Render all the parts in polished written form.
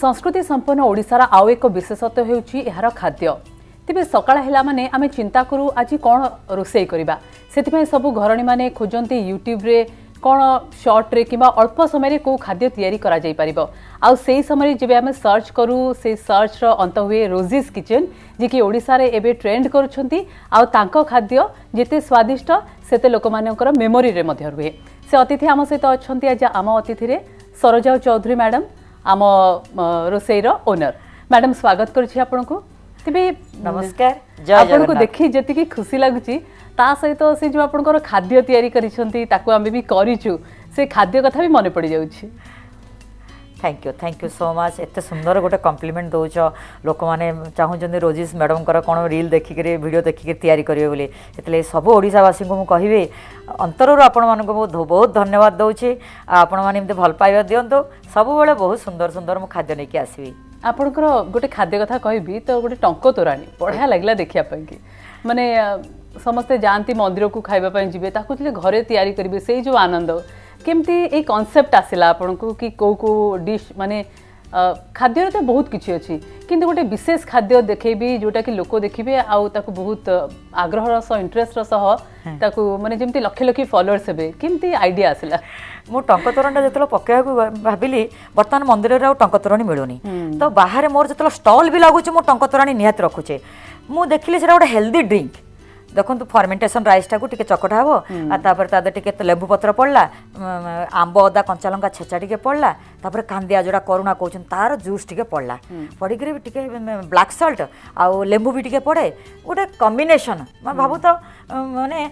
संस्कृति संपन्न ओडिशार आउ एक विशेषत्व हेउची एहार खाद्य। तेबे सकाळ हेला माने आमे चिंता करू आज कोन रोषेई करबा सेतिपय सब घरणी माने खोजंती यूट्यूब रे कोन शॉर्ट रे किबा अल्प समय रे को खाद्य तयारी करा जाई परिबो आ सेही समय जेबे आमे सर्च करू से सर्च रो अंत हुए रोजीज किचन जे कि ओडिसा रे एबे ट्रेंड करूछंती आ तांको खाद्य जेते स्वादिष्ट सेते लोक मानकर मेमोरी रे मध्य रुहे। से अतिथि आम सहित अछंती आज आम अतिथि रे सरोजा चौधरी मैडम आम रोसेईर ओनर। मैडम स्वागत करुछि आपनको। तेबे नमस्कार। आपनको देखि जति खुशी लागुछि ता सहित से जो आपनकर खाद्य तयारी करिसंती ताकू आमे भी करिछु से खाद्य कथा भी मने पड़ी जाउछि। Thank you so much. एत सुंदर गोटे कम्प्लीमेंट दौच लोक मैंने चाहूँ रोजिस मैडम कौन रील देखिक वीडियो देखिक तैयारी करेंगे बोली इसलिए सब ओडिशावासी को कहि अंतरु आपण मान बहुत धन्यवाद दूसरी आपण मैंने भल पाइबा दिंतु सब बेले बहुत सुंदर सुंदर मु खाद्य नहीं आसबि। आपणकर गोटे खाद्य कथा कहबी तो गोटे टंक तोराणी बढ़िया लगला देखिया कि माने समस्ते जानती मंदिर को खाइबा जिबे ताकू घरे तैयारी करेंगे से जो आनंद केमती ए कॉन्सेप्ट आसिला आपनको कि को डिश माने खाद्य तो बहुत किछि अछि किंतु गोटे विशेष खाद्य देखेबी जोटा कि लोक देखिबे आउ ताकू बहुत आग्रह सह इंटरेस्ट सह ताकू माने जेमती लक्ष लक्ष फॉलोअर्स हेबे केमती आइडिया आसिला। मु टंक तोरणटा जेतलो पकेयाकू भाबिली वर्तमान मंदिर रे टंक तोरणी मिलुनी तो बाहर मोर जेतलो स्टॉल भी लागुची मु टंक तोरणी निहात रखुचे मु देखिली सेरा गोटे हेल्दी ड्रिंक देखो फर्मेंटेशन राइस टाक टे चकटा हम तापर टे लेबू पत्र पड़ला आंब अदा कंचा लंका छेचा टे पड़ला तापर कांदिया जोड़ा करुणा कहते तार जूस टे पड़ला पड़ी टे ब्लैक सल्ट आउ लेंबू भी टे पड़े गोटे कॉम्बिनेशन मैं भावु तो माने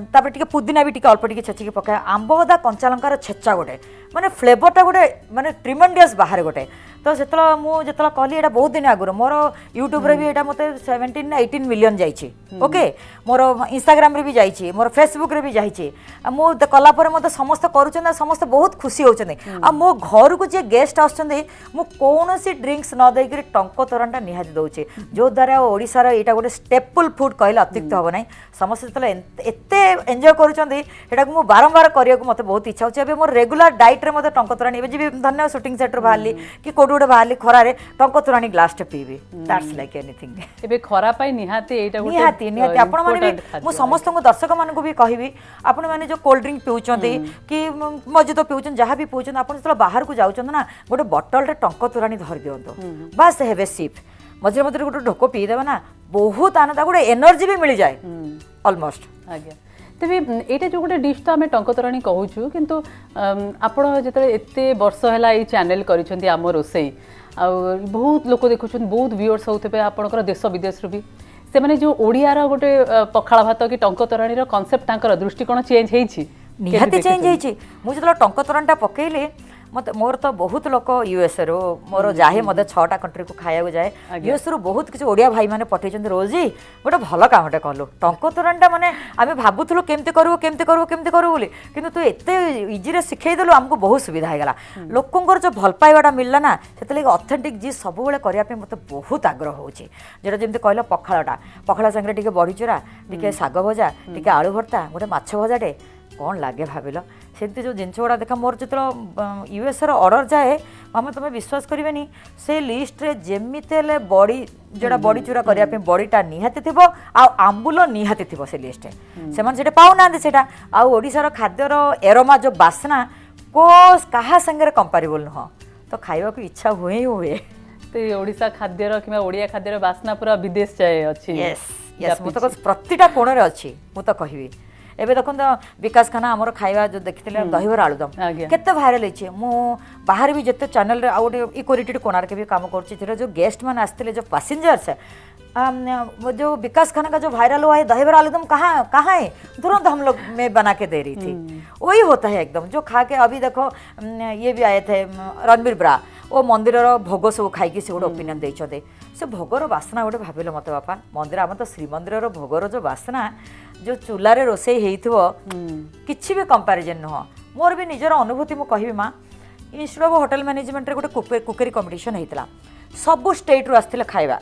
तापर टे पुदीना भी टे अल्प टे छेचिक पकाए आंब अदा कंचा लंकार छेचा गोटे माने फ्लेवरटा गोटे माने ट्रिमेंडियस बाहर गोटे तो से मुझे कहली ये बहुत दिन आगुरी मोर यूट्यूब रे भी ये मत 17-18 मिलियन जाइए ओके मोर इंस्टाग्राम रे भी जाइए मोर फेसबुक रे भी जाइए मुझे कलापर मत समस्त करुँच समस्त बहुत खुशी होती आ मो घर को जे गेस्ट आसुँच कौन ड्रिंक्स न देकर टंक तोरणटा निहाती दौचे जो द्वारा ओडिशार यहाँ गोटे स्टेपल फूड कहले अत्युक्त हम ना समस्त एत एंजॉय करुँचा मुझे बारंबार करने को मत बहुत इच्छा होती मोर रेगुलर डाइट रे मत टंक तोराणी जी धन्य शूटिंग सेट बाहरी कि गोटे बाहर खरारे टंक तोराणी ग्लास टे पीबी दैट्स लाइक एनीथिंग एबे खरा पाई निहाती एटा गोटे निहाती आपण माने मु समस्त को दर्शक मान को भी कहबी आपण माने जो कोल्ड ड्रिंक पिउचंती कि मजितो पिउचन जहाँ भी पिउचन आपण जतला बाहर को जाउचन ना गोटे बोतल रे टंक तोराणी धर दियंतो बस हेवे सिप मझे मझे गोटे ढोक पी देबा ना बहुत आनंद गोटे एनर्जी भी मिल जाए ऑलमोस्ट। आज्ञा तेबे एटा जो गोटे डिश तो आम टंक तोराणी कहूँ किंतु आपण जिते एत वर्ष है ये चैनल करिसेंती आम रोसई आ बहुत लोक देखुं बहुत व्यूअर्स होते आपंकर देश विदेश भी से माने जो ओडियार गोटे पखाला भात कि टंक तोराणी कॉन्सेप्ट तांकर दृष्टिकोण चेंज होइछि निहाती चेंज होइछि मुझे जो टंक तोराणीटा पकेइले मत मोर तो बहुत लोक यूएसए रो मोर जाए मत 6टा कंट्री को खाया जाए यूएसए रो बहुत किसी ओडिया भाई मैंने पठे रोजी गोटे भल कामटे कलु टंक तोराणीटा माने आम भावुलु केमती करू बोली किंतु तू एत इजी शिखेदेलु आमको बहुत सुविधा होगा लोकंर जो भल पाइबाटा मिलला ना से ऑथेंटिक जी सब करने मत बहुत आग्रह होची जोटा जमी कहल पखाला संगे टिके बड़ी चूरा टिके साग भजा टिके आलू भर्ता गोटे माछ भजाटे कौन लगे भाविल सेमती जो जिन गुड़ा देखा मोर जो यूएसए ऑर्डर जाए मामा तुम्हें विश्वास करेनि से लिस्ट रे जेमिते बड़ी जोड़ा बड़ी चूरा करने बड़ीटा निहाती थी आंबुल निहाती थी से लिस्ट से पाऊना से ओडिशार खाद्यर एरोमा जो बासना को कहा संगे कंपारेबल नुह तो खाइबा को इच्छा हुए ही हुए तो ओडिशा खाद्यर कि ओडिया खाद्यर बासना पूरा विदेश जाए अच्छी यस मु तो प्रतिटा कोण रे अच्छी मु तो कहबी एबे देखो विकास खाना आमर खाइबा जो देखते दहीबर आलुदम केते भाइराल होइछे मु बाहर भी जते चैनल रे गोटे इक्वालिटी कोणार्क भी काम करछि जो गेस्ट मान आसते जो पैसेंजर्स जो विकास खाना का जो वायरल हुआ है दहीबर आलुदम कहाँ है तुरंत हम लोग मैं बना के दे रही थी वही होता है एकदम जो खा के अभी देखो ये भी आए थे रणबीर ब्रा वो मंदिर भोग सब खाई से गोटे ओपिनियन देते से भोगर बासना गोटे भाविल मत बापा मंदिर आम तो श्रीमंदिर भोगर जो बासना जो चूल्हारे रोषेई होइथिबो किछि भी कंपैरिजन नुह मोर भी निजर अनुभूति मु कहबी माँ इंस्टीट्यूट ऑफ होटल मैनेजमेंट रे गोटे कुकरी कंपटीशन होइतला सबु स्टेट रु आस्थिले खाइबा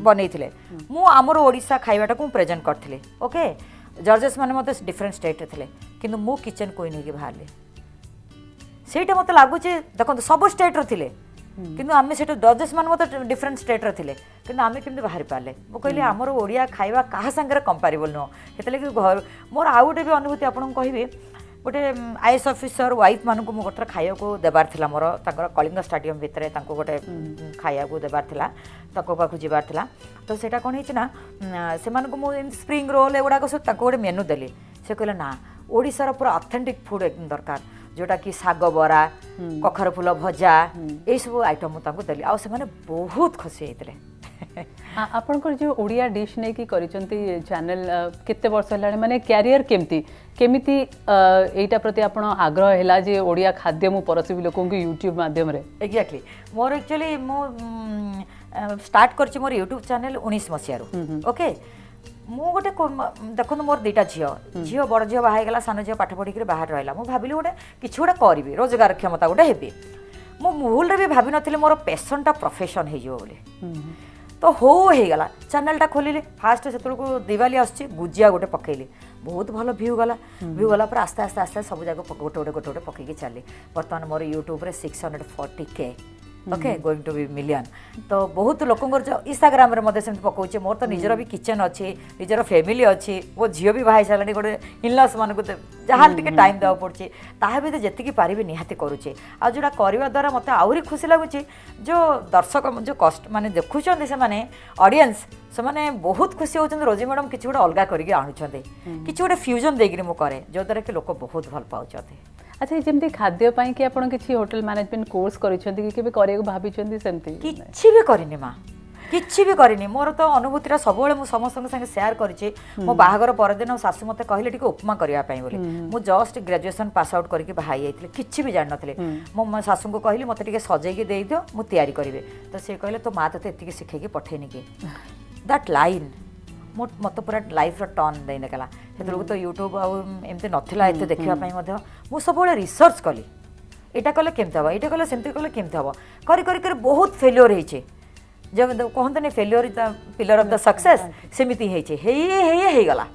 बनैथिले मु आमर ओडिशा खाइबाटा को प्रेजेंट करथिले ओके जजेस माने मते डिफरेंट स्टेट रे थिले किंतु मु किचन कोई नहीं कि बाहरले सेटा मते लागुचे देखो सब स्टेट रो थिले किंतु आम से जजेस मान मत डिफरेंट स्टेट रे थिले किंतु आम केमती बाहरी पारे मु कहली आमर ओडिया खाइबा कहा संगे कंपेरेबल नुह हेतले कि घर मोर आउ गोटे भी अनुभूति आपन कहबी गोटे आईएएस ऑफिसर वाइफ मान को गोटे खाया को देबार थिला मोर ताकर कलिंग स्टेडियम भितर तांको गोटे खाया को देबार थिला ताको पाखु जिबार थिला तो सेटा कोन हिच ना से मान को मु स्प्रिंग रोल एगुडा को सब ताको गोटे मेनू देली से कहले ना ओडिसा पूरा ऑथेंटिक फूड एकदम दरकार जोटा कि साग बरा कखर फूल भजा ये सब आइटम मुझे देली आ से बहुत खुशी होते आपनकर जो ओडिया डिश नहीं कि करिसंती चैनल केते वर्ष हलाने माने कैरियर केमती केमिति एटा प्रति आपण आग्रह हैला जे ओडिया खाद्य मु परसिबि लोकन को यूट्यूब माध्यम रे एग्जैक्टली मोर एक्चुअली मो स्टार्ट करछि मोर यूट्यूब चैनल 19 मसिया रो ओके मु गोटे देखो मोर दुईटा झील बड़ झील बाहर सान झील पाठ पढ़ी बाहर रहा मुझे भाविली गोटे कि गोटे करी रोजगार क्षमता गोटे हेबी मो भूल भी भाव नी मोर पैशनटा प्रोफेशन हो तो होगला चैनलटा खोलिली फास्ट से दिवाली आसुची गुजिया गोटे पकईली बहुत भल व्यू गला पर आस्ते आस्ते आस्ते सब जगह गोटे गोटे पकईकी चली बर्तमान मोर यूट्यूब रे 640K okay going to be million तो बहुत लोकंर जो इंस्टाग्राम रे मधे सेमती पकाउचे मोर तो निजर भी किचन अच्छी निजर फैमिली अच्छी वो झील भी बाहर सारे गोटे इनलस मान को जहाँ टे टाइम देवा पड़े ताहा भी जी पारि निहाती करुचे आ जोड़ा करने द्वारा मत आहरी खुशी लगुच जो दर्शक जो कस्ट माने देखुं से माने ऑडियंस से माने बहुत खुशी होती रोजी मैडम किसी गोटे अलग करके आणुचंते किसी गोटे फ्यूजन देकर मुझे करे जो द्वारा कि लोक बहुत भल पाउचंते अच्छा जमती खाद्य पाई कि आपण किछि होटल मैनेजमेंट कोर्स करिसंती कि केबे करे भाबिसंती सेमती किछि भी करिनि मां किछि भी करिनि मोर तो अनुभूतिरा सबले मु समस्त संगे शेयर करिछि मो बाहागर पर दिन सासु मते कहले टिके उपमा करिया पई बोली मु जस्ट ग्रेजुएशन पास आउट करके बाहाई आइथिले किछि भी जान नथिले मो सासु को कहली मते टिके सजै के देई दियो मु तयारी करिवे तो से कहले तो मां तते एतिके सिखै के पठेनी के दैट लाइन मत पूरा लाइफ टर्न देनेगला से तो यूट्यूब आमती नाला एत देखा मुझे सब रिसर्च कली यहाँ कले केमती हम ये कले सेमती कले केमती हम कर बहुत फेल्योर होइछे जब कहते नहीं failure pillar of the success सेमती होगला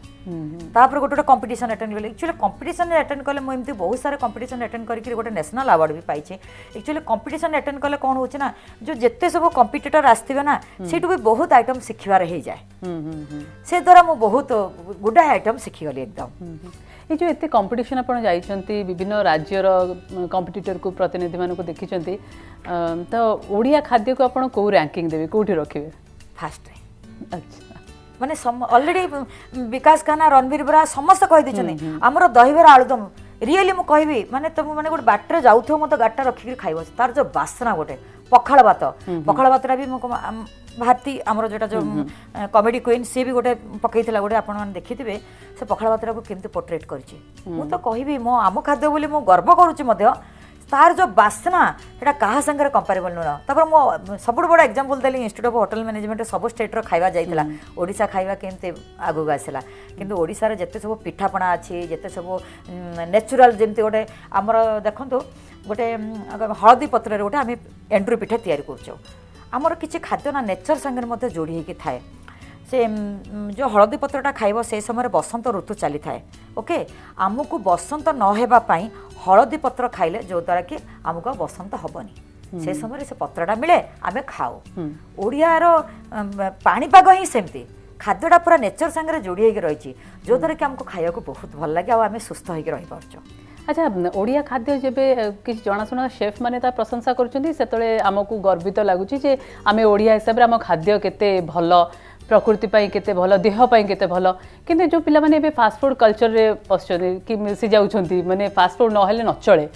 तापर गोटे गोटे कंपटीशन अटेंड कले एक्चुअली कंपटीशन अटेंड कले मुझे बहुत सारा कंपटीशन अटेंड करके गोटे नेशनल अवार्ड भी पाइछे एक्चुअली कंपटीशन अटेंड कले कौन हो ना जो जिते सब कंपिटिटर आसथिबे ना सेठू भी बहुत आइटम शिखिबार हो जाए से द्वारा मु बहुत गुडा आइटम शिखिगली एकदम ये जो एते कंपटीशन आपण जाइछंती विभिन्न राज्यर कंपिटिटर को प्रतिनिधि मान को देखिछंती तो ओडिया खाद्य को आपण को रैंकिंग देबे कोठी रखिबे फास्ट अच्छा माने ऑलरेडी विकास खाना रणवीर बरा समस्त कहि दिछने हमरो दहीबरा आलुदम रियली मु कहबी माने तुम माने गोटे बाटर जाउथो मत गाटा रखिक खाइबो तार जो बासना गोटे पखाळ भातरा भी भारती आमर जोटा जो कॉमेडी क्वीन सी भी गोटे पकईला गोटे आपण मैंने देखिथे से पखाळ भातरा को केमती पोर्ट्रेट करिछि मु तो कहबी मो आम खाद्य बोली मु गर्व करूछि मध्य तार जो बासना सेटा कहा संगे कंपेरेबल नुह तापर मो सब बड़ example Delhi institute of hotel management सब स्टेट रो खाइबा जाइतला ओडिशा खाइबा केमते आगु आसला किंतु ओडिशा रे जते सब पिठापणा अछि जते सब नेचुरल जेमते गोटे हमर देखंतु गोटे हळदी पत्र रे गोटे आमे एंड्रू पिठा तयारी करछो हमर किछि खाद्य ना नेचर संगे मते जोड़ी हेकि थाए से जो हळदी पत्रटा खाइब से समय बसंत ऋतु चली थाए ओके आमको बसंत न हेबा पई हळदी पत्र खाइले जो द्वारा कि आमको बसंत हबनी से समय से पत्रटा मिले आमे खाओ ओडिया रो पाणीपाग ही सेमती खाद्यटा पूरा नेचर संगे जोड़ी हेकि रहिछि जो द्वारा कि आमको खाइया को बहुत भल लागे आ आमे सुस्थ हेकि रहि पारछो अच्छा ओडिया खाद्य जेबे किसी जनाशुना शेफ माने ता प्रशंसा करुछंती सेतळे आमको गर्वित लागुछि जे आमे ओडिया हिसाब रे आम खाद्य केते भल प्रकृति पाई केते भल देह पाई केते भल किंतु जो पिला माने एबे फास्ट फूड कल्चर रे पसचोनी कि मिसी जाउछंती माने फास्ट फूड न हेले न चले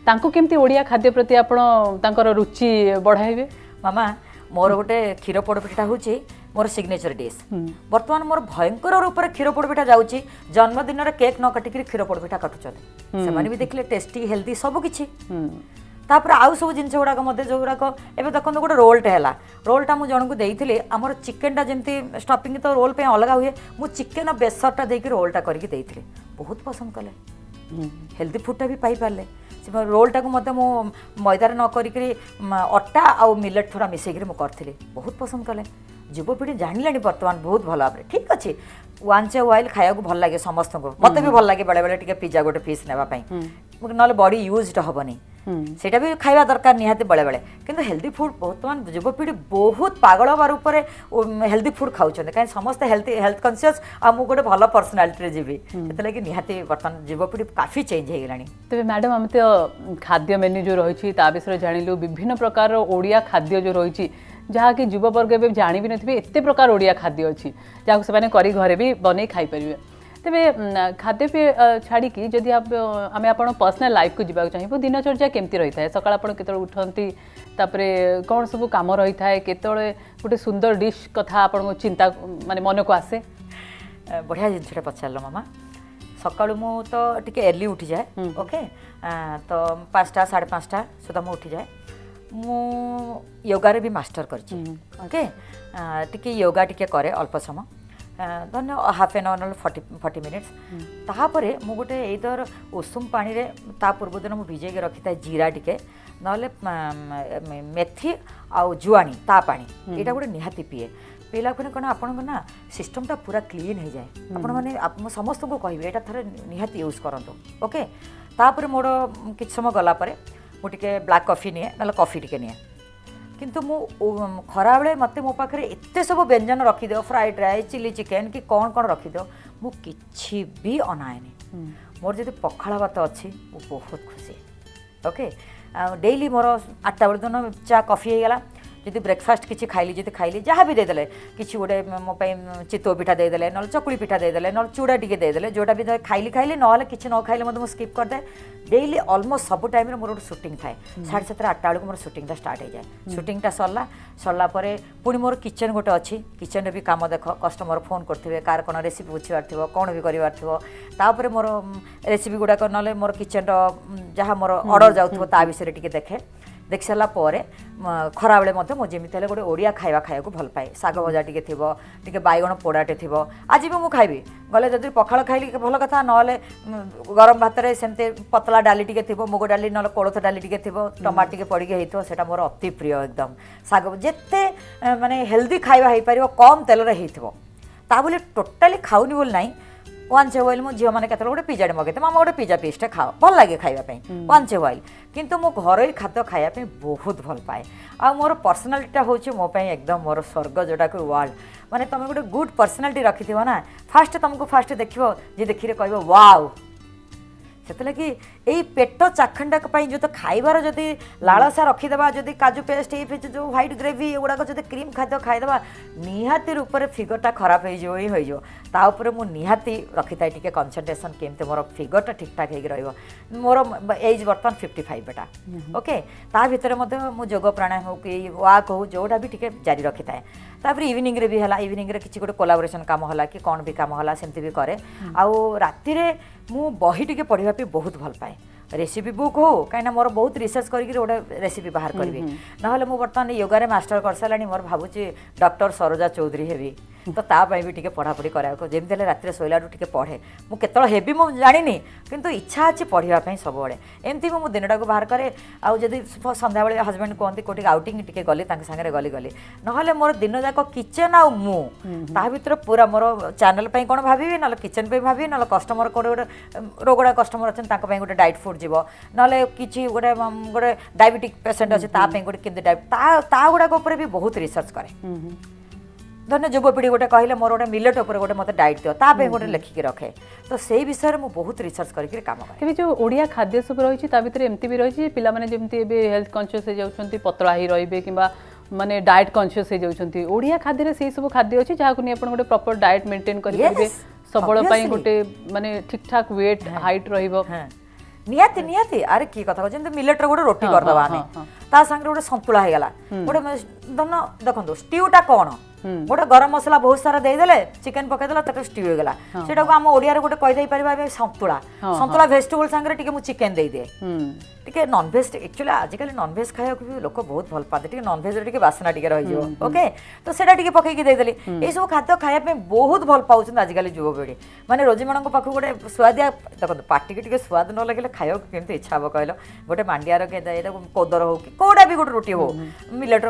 तांको केमती ओडिया खाद्य प्रति आपण तांकर रुचि बढ़ाइबे मामा मोर गोटे क्षीर पोड़पिठा होची मोर सिग्नेचर डिश बर्तमान मोर भयंकर रूप में क्षीर पोड़पिठा जाउची जन्मदिन रे केक न काटिक क्षीर पोड़पिठा काटुचନ୍ତି से माने भी देखले टेस्टी हेल्दी सब किछि तापर आउ सब जिनस गुड़ाक मध्य जो गुड़ाक एवं देखो गोटे रोलटे है रोलटा मुझे जन को देती आमर चिकेनटा जमी स्टफिंग तो रोल पे अलग हुए मुझे चिकेन बेसरटा देकर रोलटा करके देती बहुत पसंद कले हेल्दी फुडटा भी पाई पारे से रोलटा को मत मु मैदार न करी अटा आउ मिलेट थोड़ा मिसेक करी बहुत पसंद कले युवपीढ़ी जानिले बर्तमान बहुत भल भाव ठीक अच्छे वांस वाइल खाया भल लगे समस्त को मत भी भल लगे बेले बेले पिज्जा गोटे पीस नापी ना बॉडी यूज्ड हेनी सेटा भी खाइबा दरकार निहाती बेले बेले किंतु हेल्दी फूड बर्तमान युवपीढ़ी बहुत पागल हबार ऊपर हेल्दी फूड खाऊँ कहीं समस्त हेल्थ कॉन्शियस आ मु गोटे भल पर्सनालिटी जीवी से निहाती बर्तमान युवपीढ़ी काफी चेंज हो गलानी। तेज मैडम आम तो खाद्य मेन्यू जो रही विषय जानलु विभिन्न प्रकार ओडिया खाद्य जो रही जहाँकि युववर्ग भी जाणी भी नथिबे एते प्रकार ओडिया खाद्य अच्छी जहाँ से घरे घरे भी बनै खाई परिबे। तेबे खाद्य पे छाड़ी जदि आम आप पर्सनल लाइफ को जीवा चाहिए दिनचर्या केमती रही है सकाळ आप केत उठती तापरे कौन सब कम रही है केतले गोटे सुंदर डिश कथा आप चिंता माने मन को आसे। बढ़िया जिनसा पचार मामा सकाळु मु तो टिके अर्ली उठी जाए ओके तो 5टा 5:30 सुधा मु उठी जाए मु योगा रे भी मास्टर करछि ओके टिके योगा टिके करे अल्प समय धन्य हाफ एन आवर 40 मिनिट्स ताहापरे मु गोटे इधर उषुम पानी रे ता पूर्व दिन मु भिजे के रखी था जीरा टिके नले मेथी आउ जुआनी ता पानी एटा गोटे निहाती पिए पीला कौन आपन ना सिस्टमटा पूरा क्लीन हो जाए आपण मैंने समस्त को कहि एटा थरे निहाती यूज करंतु ओके तापर मोर किछ समय गला परे मु टिके ब्लैक कॉफी निए नले कॉफी टिके निए किंतु मु खरा बेले मते मो पाखरे एते सब व्यंजन रखी दियो फ्राइड राइस चिली चिकेन कि कौन कौन रखी दियो मु किछि भी अनाएनी मोर जदि पखाला भात अच्छी मु बहुत खुशी ओके डेली मोर 8टा बेले दिन चा कॉफी हो गला जदि ब्रेकफास्ट किसी खाइली जदि खाइली जहाँ भी देदेले किसी गोटे मो चितौ पिठा देदेले न चकुली पिठा देदेले न चूड़ा टिके देदेले जोटा भी खाइली खाइली ना किसी न खाइले मत स्किप करदे डेली ऑलमोस्ट सब टाइम मोर गोटे सुटिंग थाए 7:30 8टा बेलू मोर सुटिंगटा स्टार्ट हो जाए सुटिंगटा सरला पुणी मोर किचन गोटे अच्छी किचन रे भी काम देख कस्टमर फोन करते कार कौन रेसिपी बुझार थो कौन भी करार थो तापर मोर रेसिपी गुड़ाक ना मोर किचन जहाँ मोर ऑर्डर जाऊँ ता विषय टिके देखे देख सारा खरा बेले मो जमी गोटे ओडिया खाଇବା खाया भल पाए साग भजा टे बैगण पोड़ाटे थी आज भी मुझे खाइबी गले जदि पखाल खाइली भल कथा ना गरम भात में सेमती पतला डाली टे थी मुग डाली ना कोलथ डाली टे थी टमाटर टे पड़ी होता मोर अति प्रिय एकदम साग जिते माने हेल्दी खाଇବା हो पार कम तेल ता बोले टोटाली खाऊनी बोली ना वंस ए व्हाइल मो झील मैंने केत गोटे पिज्जा मगे मामा गोटे पिज्जा पीसटे खाओ भल लगे खाइबा वंस ए व्हाइल किंतु मो घर खाद्य खाइबा बहुत भल पाए आ मोर पर्सनालीटा हूँ मो एकदम मोर स्वर्ग जोटा को वर्ल्ड माने तुम गोटे गुड पर्सनालीटी रखि ना फास्ट तुमको फास्ट देखो जी देखिए कह वाओ से लगी यही पेट चाखंडा जो तो खाइबार जदि लालसा रखीदे जदि काजू पेस्ट ये जो व्हाइट ग्रेवी एगुड़ाक जो क्रीम खाद्य खाईदे निहाती रूप से फिगरटा खराब हो निहाती रखी था टे कनसेंट्रेशन केमती मोर फिगरटा ठीक ठाक हो मोर एज बर्तमान 55 बेटा ओके ता भितर मु जोग प्राणायाम हो कि वाक हो जोटा भी टे जारी रखी थाए तापर इवनिंग रे भी है इवनिंग रे किसी गोटे कोलाबोरेशन काम होला कि कौन भी काम होला सेमती भी करे आउ राति रे मु बही टिके पढ़िबा पे बहुत भल पाए रेसिपी बुक हो कहीं मोर बहुत रिसर्च करके गोटे रेसिपी बाहर करी ना मु बर्तमान योगा रे मास्टर कर सारा मोर भावुची डॉक्टर सरोजा चौधरी हेबी तो तापाई भी टिके पढ़ापढ़ी कराया जमी रात सोइला टिके पढ़े मु केतल हेबी मु जानी किंतु इच्छा अच्छी पढ़ाई सब बड़े एमती मु दिनटा को बाहर करे आउ जदि संध्या बेले हजबैंड कहते कौटी आउटिंग टिके गली सांगे गली ना मोर दिन जाक किचन आउ मु ता भीतर पूरा मोर चैनल पे कौन भावी ना किचन पे भावी ना कस्टमर कौटे गोटे रोगड़ा कस्टमर अच्छा गोटे डाइट फुड जीव ना कि गोटे गोटे डायबिटिक पेसेंट अच्छे गोटे केमती ता गुड़ाक भी बहुत रिसर्च करे धन्य युवपीढ़ी गोटे कहले मोर गोटे मिलेट उपर गोटे मत डाइट दियो तापे गोटे लिखिकी रखे तो से विषय में बहुत रिसर्च करके काम करे जो ओडिया खाद्य सब रही भितर एमती भी रही पिला माने जेमती हेल्थ कॉन्शियस हो जाउछंती पतला ही रहिबे किंबा माने डाइट कॉन्शियस हो जाउछंती ओडिया खाद्य रे से सब खाद्य अछि जहा को नि अपन गोटे प्रॉपर डाइट मेंटेन करि परिबे सबळ पई गोटे माने ठीक ठाक वेट हाइट रहिबो निहाती निहाती अरे की कथा जेमती मिलेट रे गोटे रोटी कर दबा हमें ता संगे गोटे संतुला हे गला गोटे धन देखंतु स्ट्यूटा कोन गोटे गरम मसला बहुत सारा देदेले चिकेन पकईदेला तक स्ट्यू हो गला सेटा को आम ओडिया रे गोटे कहि पारे संतुला संतुला भेजिटेबल संगे टिके मु चिकेन दे दिए टिके नॉनवेज एक्चुअली आजिकल नॉनवेज खाया भी लोक बहुत भल पाते टिके नॉनवेज रे टिके बासना टिके रहि जो ओके तो सेटा टिके पकईकी देदेली ए सब खाद्य खाया पे बहुत भल पाउछन आजिकल युवपीढ़ी माने रोजी मानक पाखु गोटे स्वादिया देखो पार्टी के टिके स्वाद न लगले खाया केमती इच्छा हो कहलो गोटे मांडिया रो के कोदर हो कि कोडा भी गोटे रोटी हो मिलेट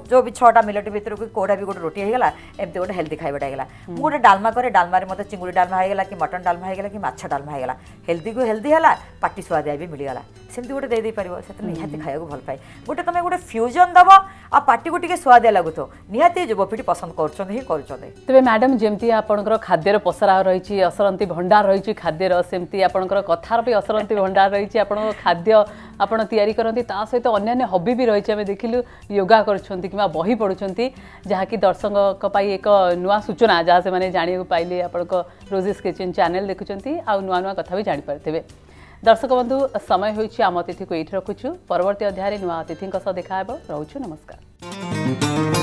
जो भी 6टा मिलेट भीतर कोडा भी गोटे रोटी होगा एमती गोटे हेल्दी खाइबाटा होगा मुझे गोटे डालमा करे डालमा मत चिंगुड़ी डालमा होगा कि मटन डालमा होगा कि माछ डालमा होगा हेल्दी को हेल्दी है पार्टी स्वादिया भी मिलगला सेमती गोटे दे पार से निहाती खाया भल पाए गोटे तुम गोटे फ्यूजन दब आ पार्टी को स्वादिया लगुथ निहाती युवपीढ़ी पसंद कर तेज मैडम जमी आपंकर खाद्यर पसरा रही असरंती भंडार रही खाद्यर सेमती आपंकर कथार भी असरंती भंडार रही आप खाद्य आपड़ तैयारी करती सहित अन्य हॉबी भी रही आम देखिलु योगा कर बही पढ़ुंट जहाँकि दर्शक एक नुआ सूचना जहाँ से मैंने जाना पाइले आप रोजिस किचन चैनल देखुंट आ नुआ नुआ कथा भी जानीपारे दर्शक बंधु समय होइछि आम अतिथि को ये रखुछु परवर्ती अध्याय नुआ अतिथि देखा रोचु नमस्कार।